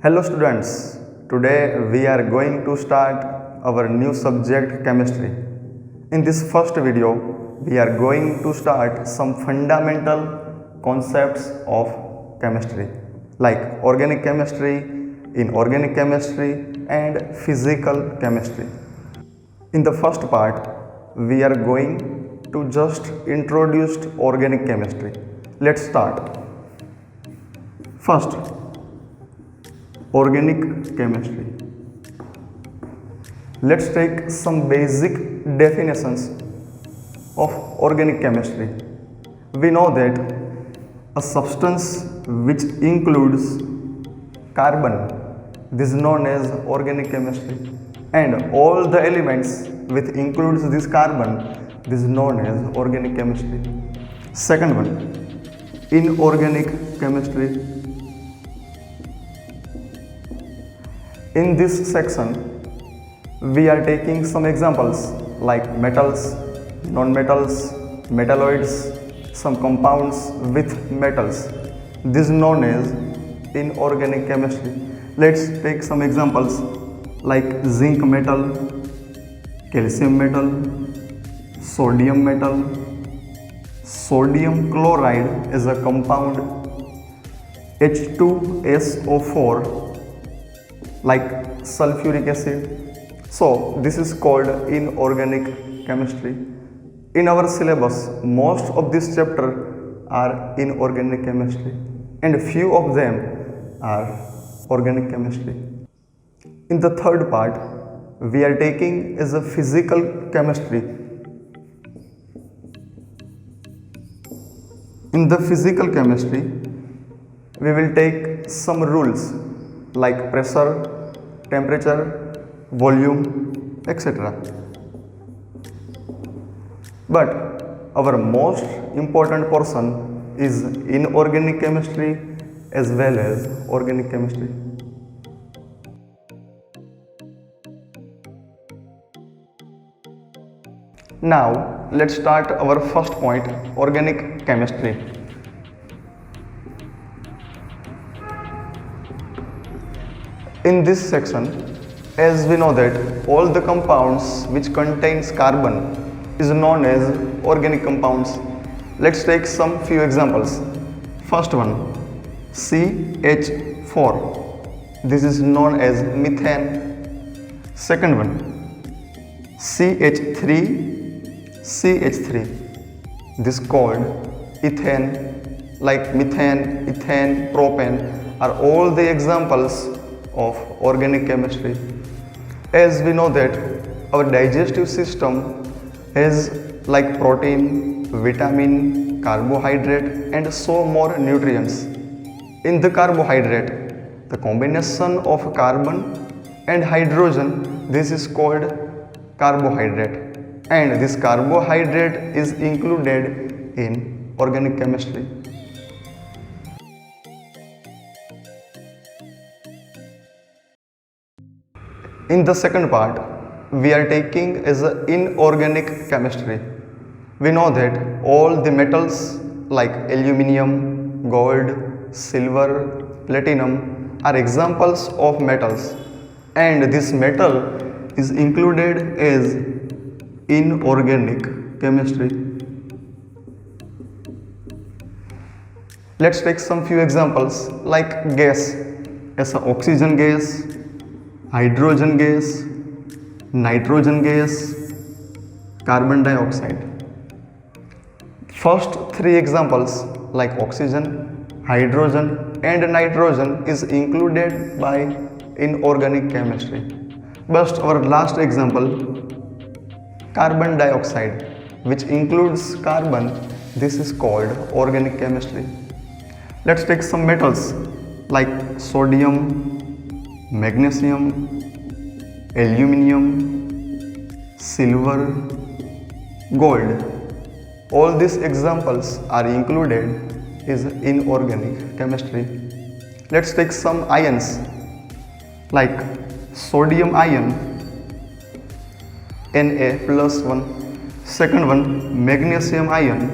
Hello students, today we are going to start our new subject chemistry. In this first video, we are going to start some fundamental concepts of chemistry like organic chemistry, inorganic chemistry and physical chemistry. In the first part, we are going to just introduce organic chemistry. Let's start. First, organic chemistry. Let's take some basic definitions of organic chemistry. We know that a substance which includes carbon, this is known as organic chemistry, and all the elements which includes this carbon, this is known as organic chemistry. Second one, inorganic chemistry. In this section, we are taking some examples like metals, non-metals, metalloids, some compounds with metals. This is known as inorganic chemistry. Let's take some examples like zinc metal, calcium metal, sodium metal. Sodium chloride is a compound, H2SO4, like sulfuric acid. So this is called inorganic chemistry. In our syllabus, most of this chapter are inorganic chemistry and few of them are organic chemistry. In the third part, we are taking is a physical chemistry. In the physical chemistry, we will take some rules like pressure, temperature, volume, etc. But our most important portion is inorganic chemistry as well as organic chemistry. Now let's start our first point, organic chemistry. In this section, as we know that all the compounds which contains carbon is known as organic compounds. Let's take some few examples. First one, CH4. This is known as methane. Second one, CH3. This called ethane, like methane, ethane, propane are all the examples of organic chemistry. As we know that our digestive system has like protein, vitamin, carbohydrate and so more nutrients. In the carbohydrate, the combination of carbon and hydrogen, this is called carbohydrate, and this carbohydrate is included in organic chemistry. In the second part, we are taking as an inorganic chemistry. We know that all the metals like aluminium, gold, silver, platinum are examples of metals, and this metal is included as inorganic chemistry. Let's take some few examples like gas, as an oxygen gas, hydrogen gas, nitrogen gas, carbon dioxide. First three examples like oxygen, hydrogen and nitrogen is included by inorganic chemistry. But our last example, carbon dioxide, which includes carbon, this is called organic chemistry. Let's take some metals like sodium, magnesium, aluminium, silver, gold. All these examples are included is inorganic chemistry. Let's take some ions like sodium ion, Na+1. Second one, magnesium ion,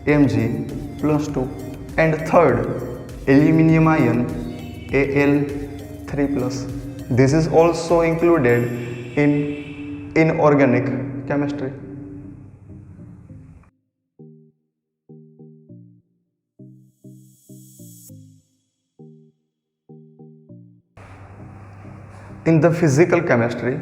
Mg+2. And third, aluminium ion, Al 3 plus. This is also included in inorganic chemistry. In the physical chemistry,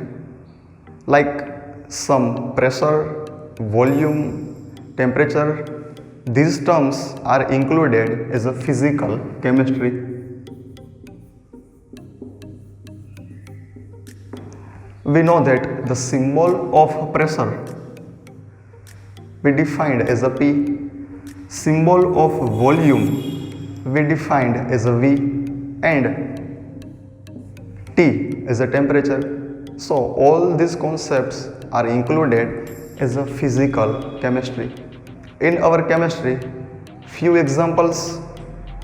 like some pressure, volume, temperature, these terms are included as a physical chemistry. We know that the symbol of pressure we defined as a P, symbol of volume we defined as a V, and T as a temperature. So all these concepts are included as a physical chemistry. In our chemistry, few examples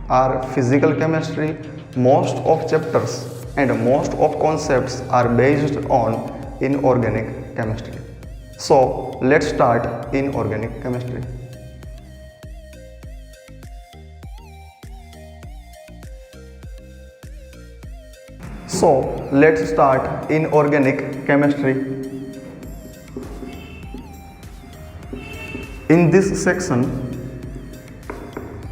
are physical chemistry. Most of chapters and most of concepts are based on inorganic chemistry. So let's start inorganic chemistry. So let's start inorganic chemistry. In this section,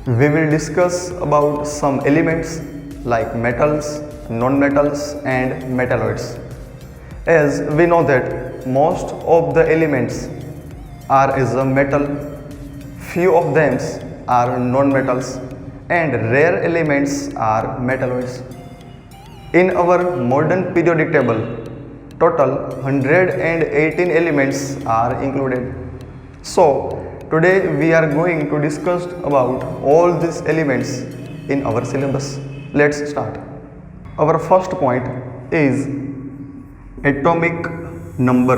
we will discuss about some elements like metals, non-metals and metalloids. As we know that most of the elements are as a metal, few of them are non-metals and rare elements are metalloids. In our modern periodic table, total 118 elements are included. So today we are going to discuss about all these elements in our syllabus. Let's start. Our first point is atomic number.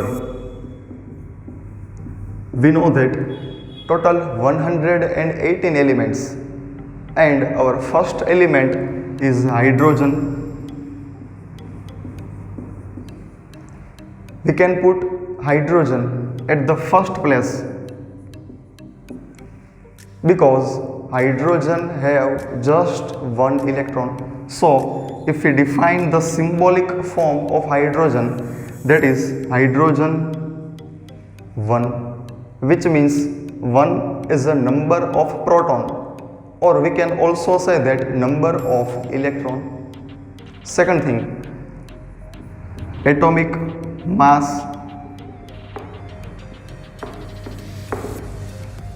We know that total 118 elements and our first element is hydrogen. We can put hydrogen at the first place because hydrogen have just one electron. So if we define the symbolic form of hydrogen, that is hydrogen 1, which means 1 is a number of proton, or we can also say that number of electron. Second thing, atomic mass.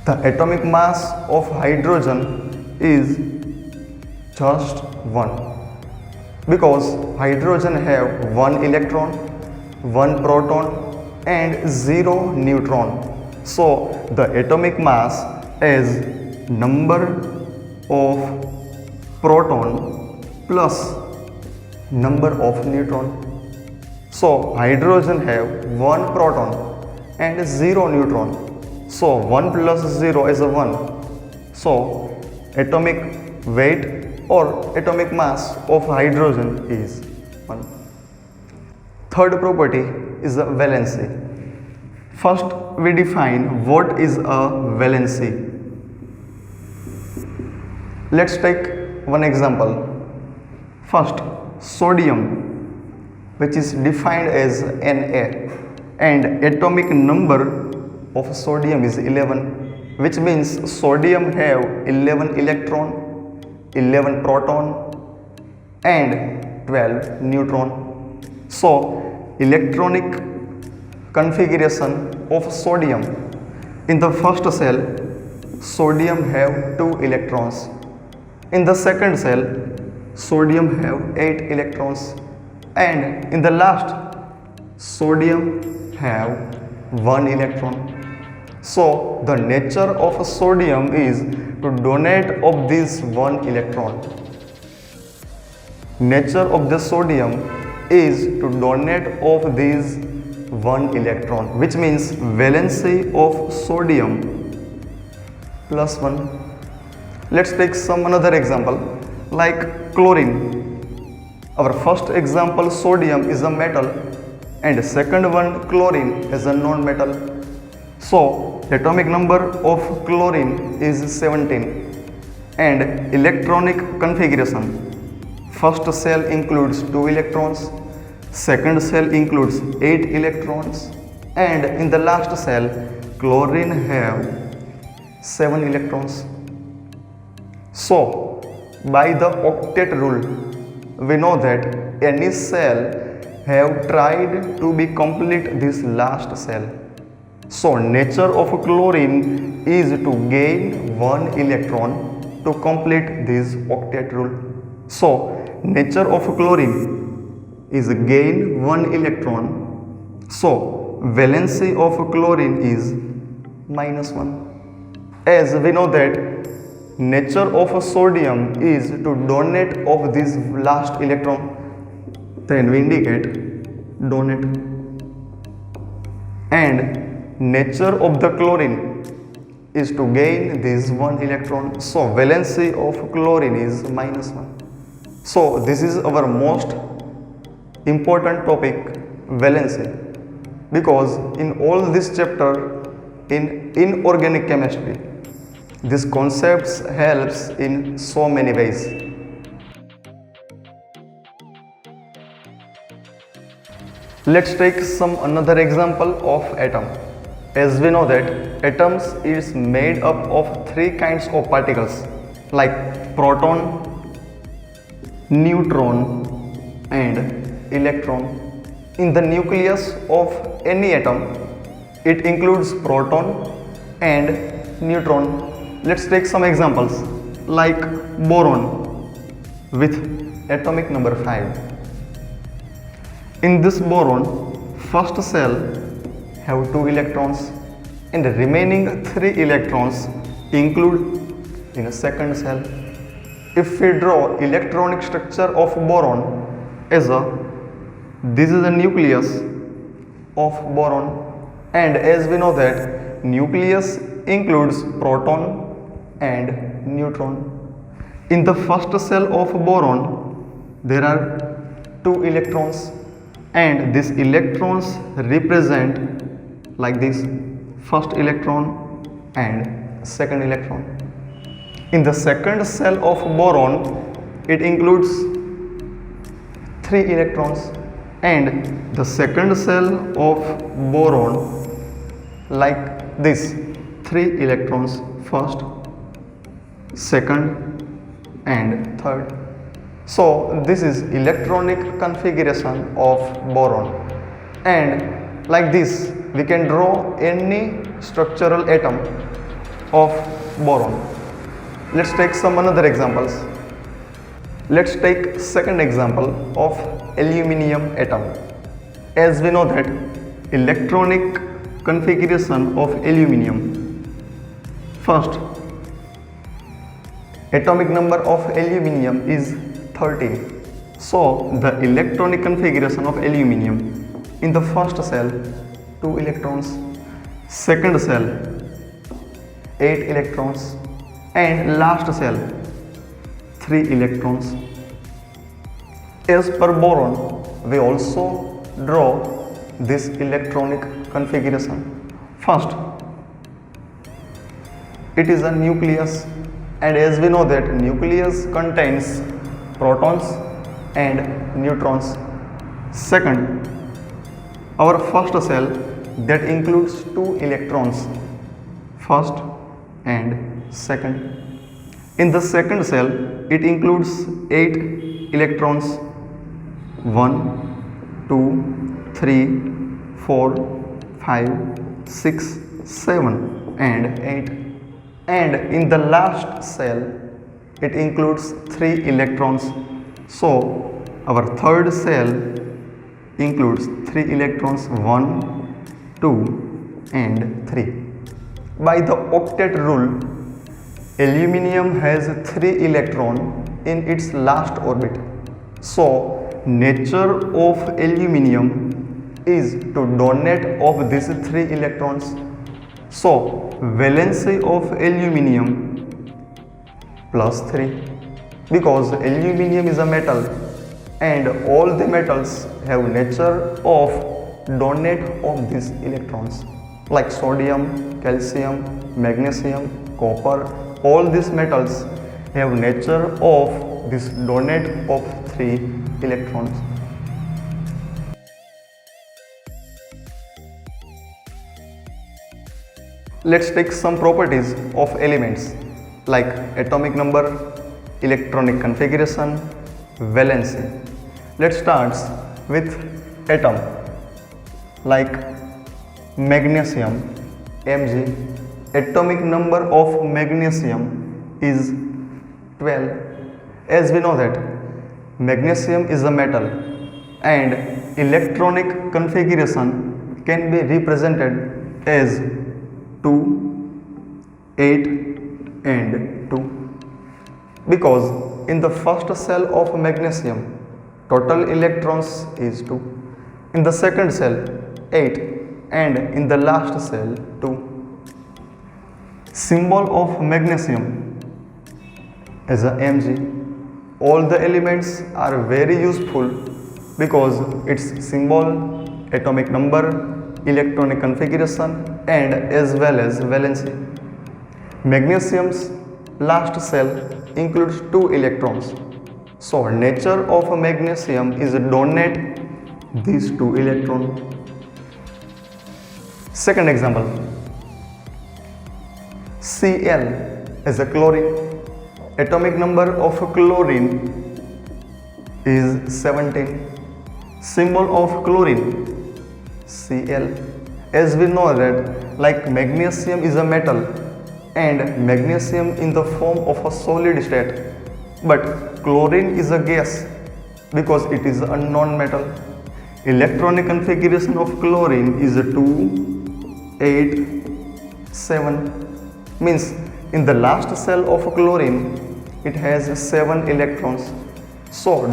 The atomic mass of hydrogen is just 1 because hydrogen have 1 electron, 1 proton and 0 neutron. So the atomic mass is number of proton plus number of neutron. So hydrogen have 1 proton and 0 neutron. So 1 plus 0 is a 1. So atomic weight or atomic mass of hydrogen is 1. Third property is the valency. First we define what is a valency. Let's take one example. First, sodium, which is defined as Na, and atomic number of sodium is 11, which means sodium have 11 electron, 11 proton and 12 neutron. So electronic configuration of sodium: in the first cell sodium have 2 electrons, in the second cell sodium have 8 electrons, and in the last sodium have 1 electron. So the nature of sodium is to donate of this 1 electron. Nature of the sodium is to donate of this 1 electron, which means valency of sodium plus 1. Let's take some another example like chlorine. Our first example, sodium is a metal and second one, chlorine, is a non-metal. So atomic number of chlorine is 17 and electronic configuration. first cell includes 2 electrons, second cell includes 8 electrons, and in the last cell chlorine have 7 electrons. So by the octet rule, we know that any cell have tried to be complete this last cell. So nature of chlorine is to gain 1 electron to complete this octet rule. So nature of chlorine is gain 1 electron. So valency of chlorine is -1. As we know that nature of sodium is to donate of this last electron, then we indicate donate. And nature of the chlorine is to gain this 1 electron, so valency of chlorine is -1. So this is our most important topic, valency, because in all this chapter in inorganic chemistry, this concepts helps in so many ways. Let's take some another example of atom. As we know that atoms is made up of 3 kinds of particles like proton, neutron and electron. In the nucleus of any atom, it includes proton and neutron. Let's take some examples like boron with atomic number 5. In this boron, first cell have 2 electrons and the remaining 3 electrons include in a second cell. If we draw electronic structure of boron as this is the nucleus of boron, and as we know that nucleus includes proton and neutron. In the first cell of boron there are 2 electrons and these electrons represent like this, first electron and second electron. In the second cell of boron it includes 3 electrons and the second cell of boron like this, 3 electrons, first, second and third. So this is electronic configuration of boron, and like this we can draw any structural atom of boron. Let's take some another examples. Let's take second example of aluminium atom. As we know that electronic configuration of aluminium, first atomic number of aluminium is 13. So the electronic configuration of aluminium, in the first cell 2 electrons, second cell 8 electrons and last cell 3 electrons. As per boron, we also draw this electronic configuration. First, it is a nucleus, and as we know that nucleus contains protons and neutrons. Second, our first cell that includes 2 electrons, first and second. In the second cell it includes 8 electrons, 1, 2, 3, 4, 5, 6, 7 and 8. And in the last cell it includes 3 electrons. So our third cell includes 3 electrons, 1, 2 and 3. By the octet rule, aluminium has 3 electrons in its last orbit. So nature of aluminium is to donate of these 3 electrons. So valency of aluminium +3, because aluminium is a metal and all the metals have nature of donate of these electrons, like sodium, calcium, magnesium, copper. All these metals have nature of this donate of 3 electrons. Let's take some properties of elements like atomic number, electronic configuration, valency. Let's start with atom like magnesium, Mg. Atomic number of magnesium is 12. As we know that magnesium is a metal and electronic configuration can be represented as 2, 8 and 2, because in the first cell of magnesium total electrons is 2, in the second cell 8 and in the last cell 2. Symbol of magnesium is a Mg. All the elements are very useful because its symbol, atomic number, electronic configuration and as well as valency. Magnesium's last cell includes 2 electrons. So nature of magnesium is to donate these 2 electrons. Second example, Cl is a chlorine. Atomic number of chlorine is 17. Symbol of chlorine Cl. As we know that like magnesium is a metal and magnesium in the form of a solid state, but chlorine is a gas because it is a non-metal. Electronic configuration of chlorine is a 2, 8, 7, means in the last cell of chlorine it has 7 electrons. So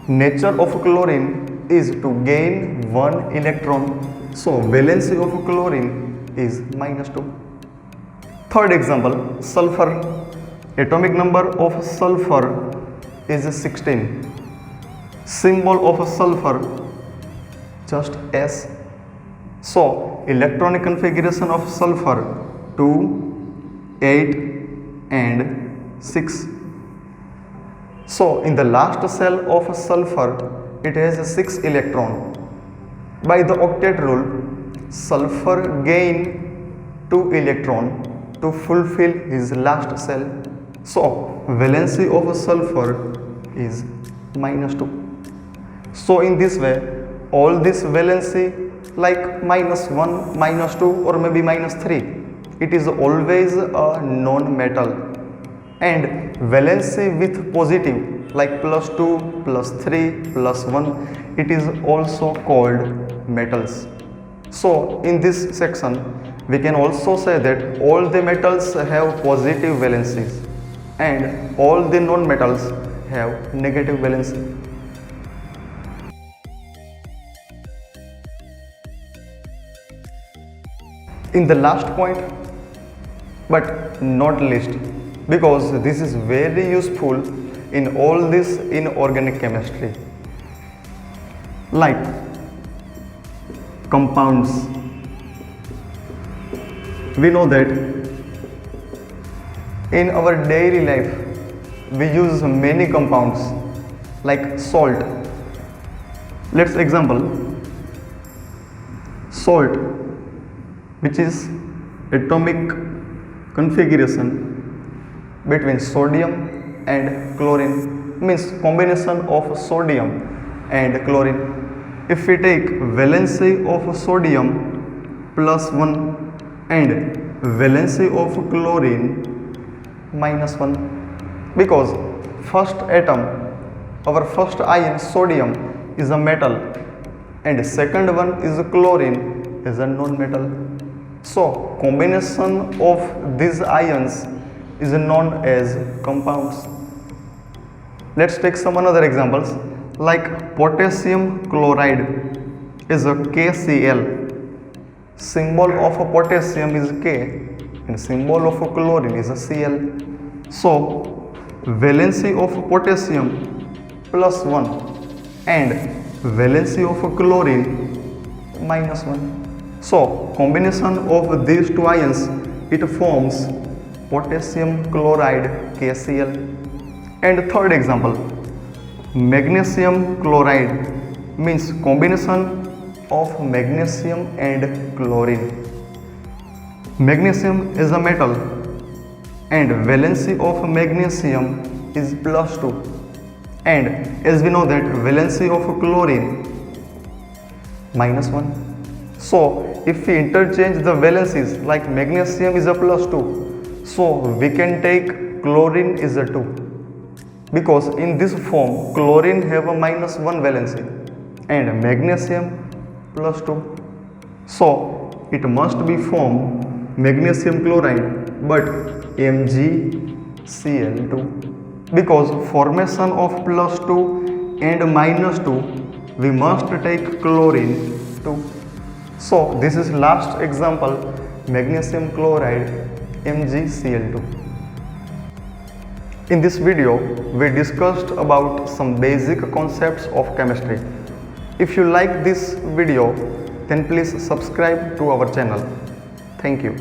nature of chlorine is to gain 1 electron. So valency of chlorine is -2. Third example, sulfur. Atomic number of sulfur is 16. Symbol of sulfur just S. So electronic configuration of sulfur 2, 8 and 6. So in the last cell of sulfur it has 6 electron. By the octet rule, sulfur gain 2 electron to fulfill his last cell. So valency of sulfur is -2. So in this way all this valency like -1, -2 or maybe -3, it is always a non-metal, and valency with positive like +2, +3, +1, it is also called metals. So in this section we can also say that all the metals have positive valencies and all the non-metals have negative valency. In the last point, but not least, because this is very useful in all this inorganic chemistry, like compounds. We know that in our daily life we use many compounds like salt. Let's example salt, which is atomic configuration between sodium and chlorine, means combination of sodium and chlorine. If we take valency of sodium +1 and valency of chlorine -1, because first atom, our first ion sodium is a metal and second one is chlorine is a non-metal. So combination of these ions is known as compounds. Let's take some another examples like potassium chloride is a KCl. Symbol of potassium is K and symbol of chlorine is a Cl. So valency of potassium +1 and valency of chlorine -1. So combination of these two ions, it forms potassium chloride KCl. And third example, Magnesium chloride means combination of magnesium and chlorine. Magnesium is a metal and valency of magnesium is +2, and as we know that valency of chlorine -1. So if we interchange the valencies, like magnesium is a +2, so we can take chlorine is a 2, because in this form chlorine have a -1 valency and magnesium +2, so it must be formed magnesium chloride but MgCl2, because formation of +2 and -2 we must take chlorine 2. So this is last example, magnesium chloride MgCl2. In this video we discussed about some basic concepts of chemistry. If you like this video then please subscribe to our channel. Thank you.